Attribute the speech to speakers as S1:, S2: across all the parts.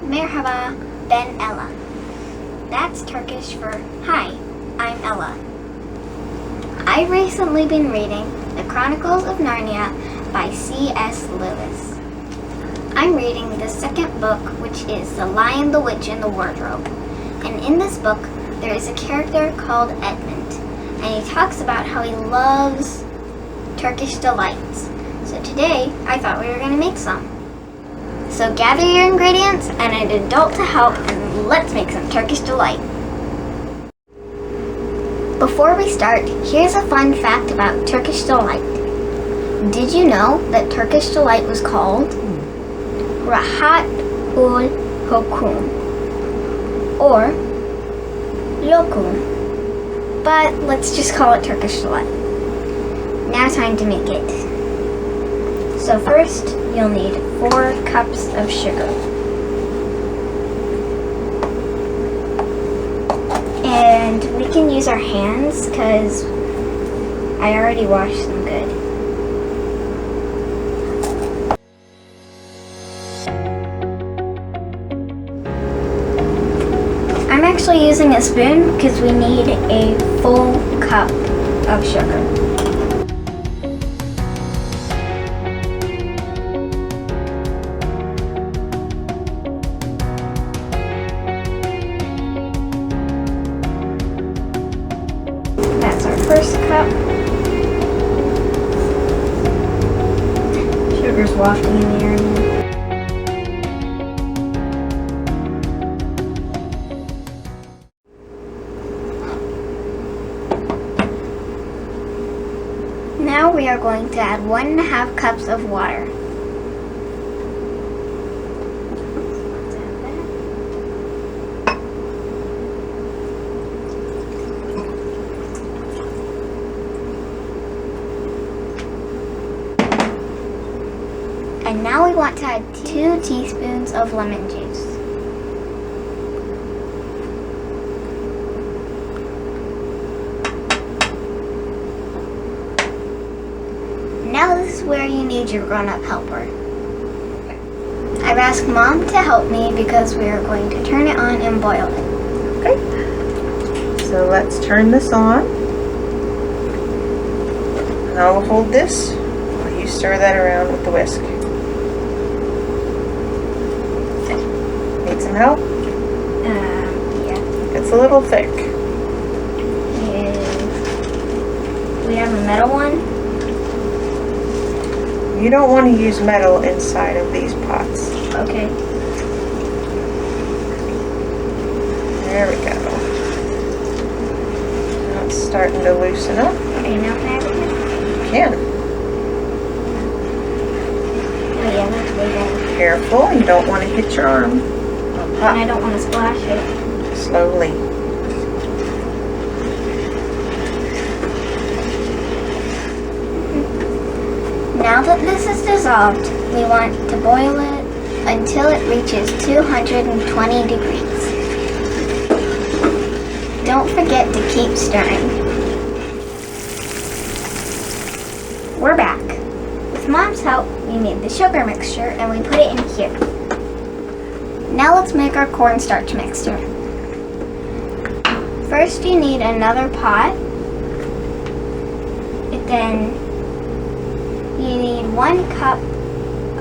S1: Merhaba, ben Ella. That's Turkish for hi, I'm Ella. I've recently been reading The Chronicles of Narnia by C.S. Lewis. I'm reading the second book, which is The Lion, the Witch, and the Wardrobe. And in this book, there is a character called Edmund, and he talks about how he loves Turkish Delights. So today, I thought we were going to make some. So gather your ingredients and an adult to help, and let's make some Turkish Delight. Before we start, here's a fun fact about Turkish Delight. Did you know that Turkish Delight was called Rahat ul Hokum or Lokum? But let's just call it Turkish Delight. Now time to make it. So first, you'll need 4 cups of sugar. And we can use our hands because I already washed them good. I'm actually using a spoon because we need a full cup of sugar. That's our first cup. Sugar's wafting in the air now. Now we are going to add 1.5 cups of water. And now we want to add 2 teaspoons of lemon juice. Now this is where you need your grown-up helper. I've asked Mom to help me because we are going to turn it on and boil it.
S2: Okay. So let's turn this on. And I'll hold this while you stir that around with the whisk. Need some help?
S1: Yeah.
S2: It's a little thick.
S1: We have a metal one.
S2: You don't want to use metal inside of these pots.
S1: Okay.
S2: There we go. Now it's starting to loosen up.
S1: Okay, now can I have it?
S2: You can.
S1: Oh yeah, that's way better.
S2: Careful, you don't want to hit your arm.
S1: And I don't want to splash it.
S2: Slowly.
S1: Now that this is dissolved, we want to boil it until it reaches 220 degrees. Don't forget to keep stirring. We're back. With Mom's help, we made the sugar mixture and we put it in here. Now let's make our cornstarch mixture. First you need another pot. Then you need 1 cup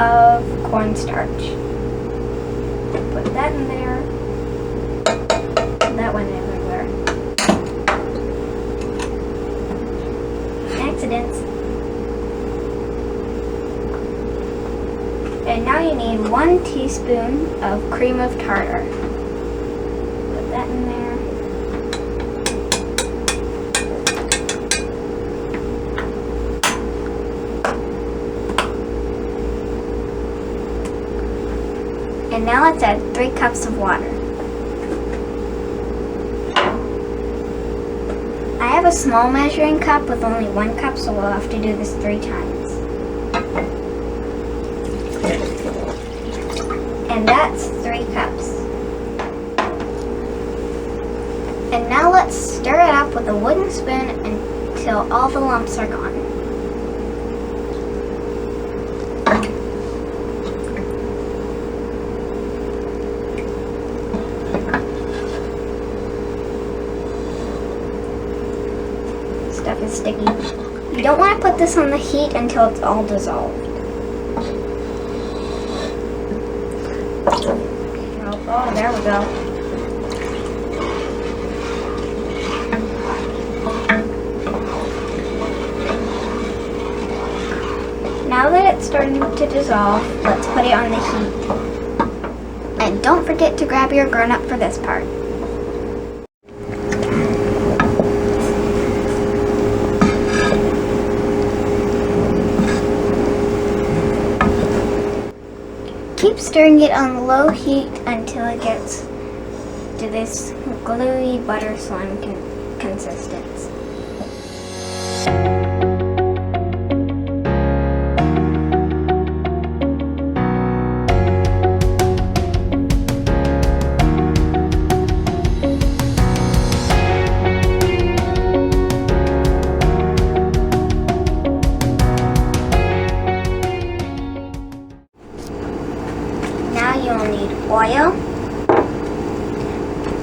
S1: of cornstarch. Put that in there. That went everywhere. Accidents. And now you need 1 teaspoon of cream of tartar. Put that in there. And now let's add 3 cups of water. I have a small measuring cup with only 1 cup, so we'll have to do this 3 times. And that's 3 cups. And now let's stir it up with a wooden spoon until all the lumps are gone. and sticky. You don't want to put this on the heat until it's all dissolved. Oh, there we go. Now that it's starting to dissolve, let's put it on the heat. And don't forget to grab your grown-up for this part. Keep stirring it on low heat until it gets to this gluey butter slime consistency. Now you'll need oil,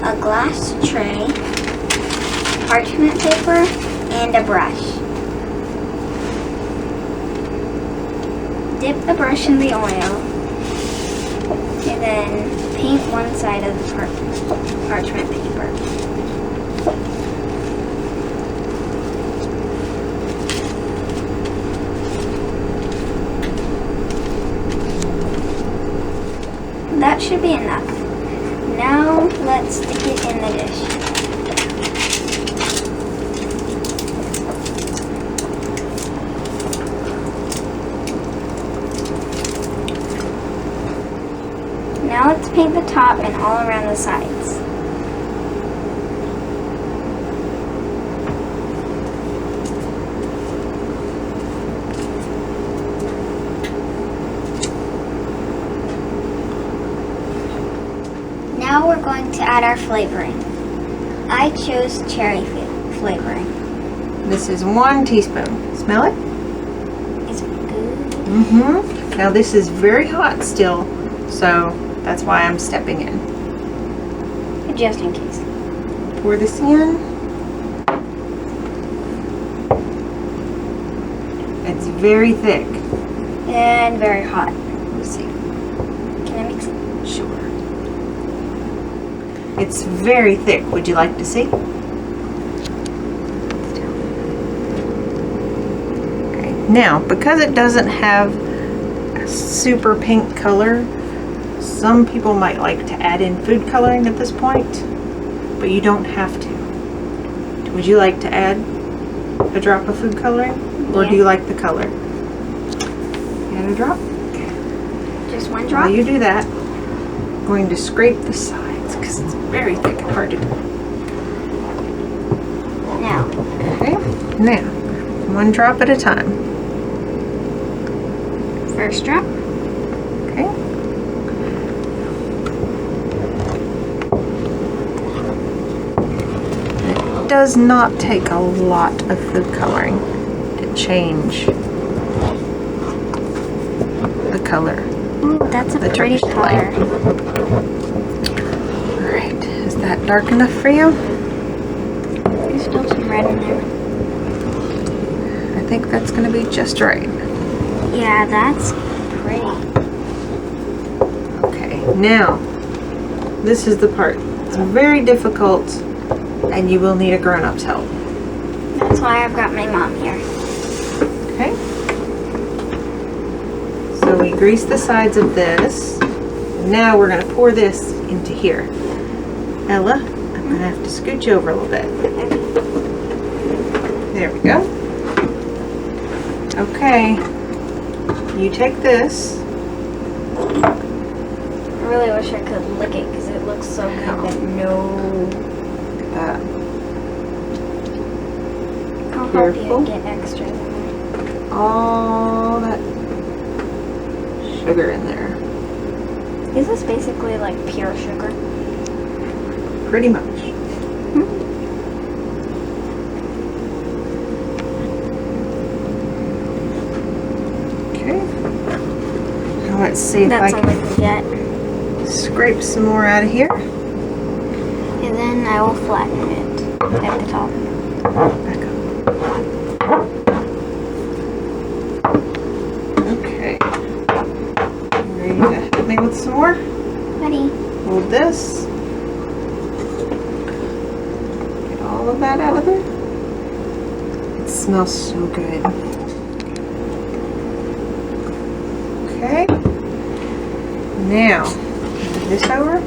S1: a glass tray, parchment paper, and a brush. Dip the brush in the oil and then paint one side of the parchment paper. That should be enough. Now let's stick it in the dish. Now let's paint the top and all around the sides. Now we're going to add our flavoring. I chose cherry flavoring.
S2: This is 1 teaspoon. Smell it?
S1: It's good.
S2: Mm-hmm. Now this is very hot still, so that's why I'm stepping in.
S1: Just in case.
S2: Pour this in. It's very thick.
S1: And very hot.
S2: Let's see.
S1: Can I mix it?
S2: Sure. It's very thick. Would you like to see? Okay. Now, because it doesn't have a super pink color, some people might like to add in food coloring at this point, but you don't have to. Would you like to add a drop of food coloring? Or
S1: Yeah.
S2: do you like the color? Add a drop?
S1: Just one drop?
S2: While you do that, I'm going to scrape the sides because it's very thick and hard to do.
S1: Now.
S2: Okay, now, 1 drop at a time.
S1: First drop.
S2: Okay. It does not take a lot of food coloring to change the color.
S1: Ooh, that's a
S2: The
S1: pretty
S2: Turkish
S1: color.
S2: Alright, is that dark enough for you?
S1: There's still some red in there.
S2: I think that's going to be just right.
S1: Yeah, that's pretty.
S2: Okay, now, this is the part. It's very difficult, and you will need a grown-up's help.
S1: That's why I've got my mom here.
S2: Okay? So we grease the sides of this. Now we're going to pour this into here. Ella, I'm going to have to scoot you over a little bit. There we go. Okay. You take this.
S1: I really wish I could lick it because it looks so good, but no.
S2: Uh,
S1: I'll help
S2: Careful.
S1: you get extras in there.
S2: all that sugar in there.
S1: Is this basically like pure sugar?
S2: Pretty much. Okay. Now let's see if
S1: That's
S2: I
S1: all I
S2: can
S1: can get.
S2: scrape some more out of here.
S1: And then I will flatten it at the top.
S2: Back up. Okay. Ready to help me with some more?
S1: Ready?
S2: Hold this. Get all of that out of there. It smells so good. Okay. Now, move this over.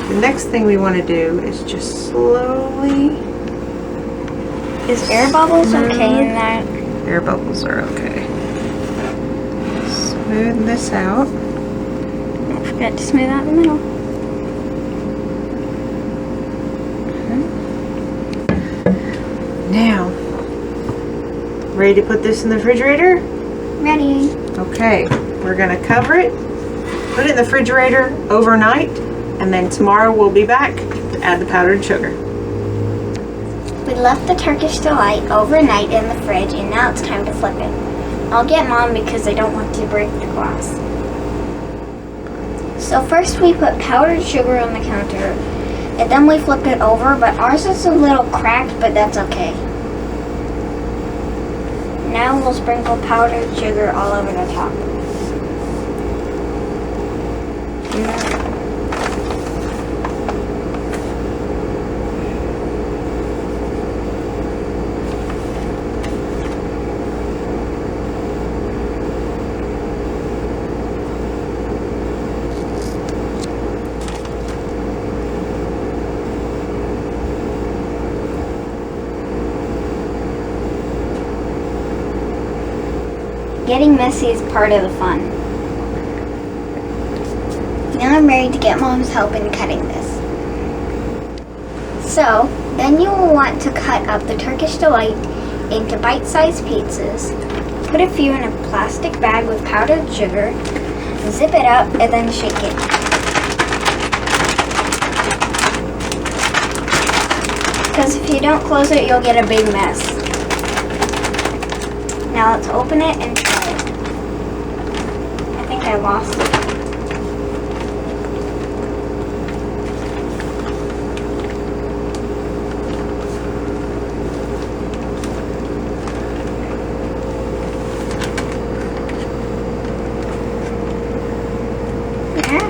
S2: The next thing we want to do is just slowly.
S1: Is air bubbles okay in that?
S2: Air bubbles are okay. Smooth this out.
S1: Don't forget to smooth out the middle.
S2: Now, ready to put this in the refrigerator?
S1: Ready.
S2: Okay, we're gonna cover it, put it in the refrigerator overnight, and then tomorrow we'll be back to add the powdered sugar.
S1: We left the Turkish Delight overnight in the fridge, and now it's time to flip it. I'll get Mom because I don't want to break the glass. So first we put powdered sugar on the counter, and then we flip it over, but ours is a little cracked, but that's okay. Now we'll sprinkle powdered sugar all over the top. Getting messy is part of the fun. Now I'm ready to get Mom's help in cutting this. So, then you will want to cut up the Turkish Delight into bite-sized pizzas, put a few in a plastic bag with powdered sugar, zip it up, and then shake it. Because if you don't close it, you'll get a big mess. Now let's open it and try it. I think I lost it. Yeah.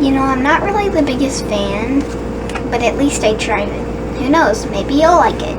S1: You know, I'm not really the biggest fan, but at least I tried it. Who knows, maybe you'll like it.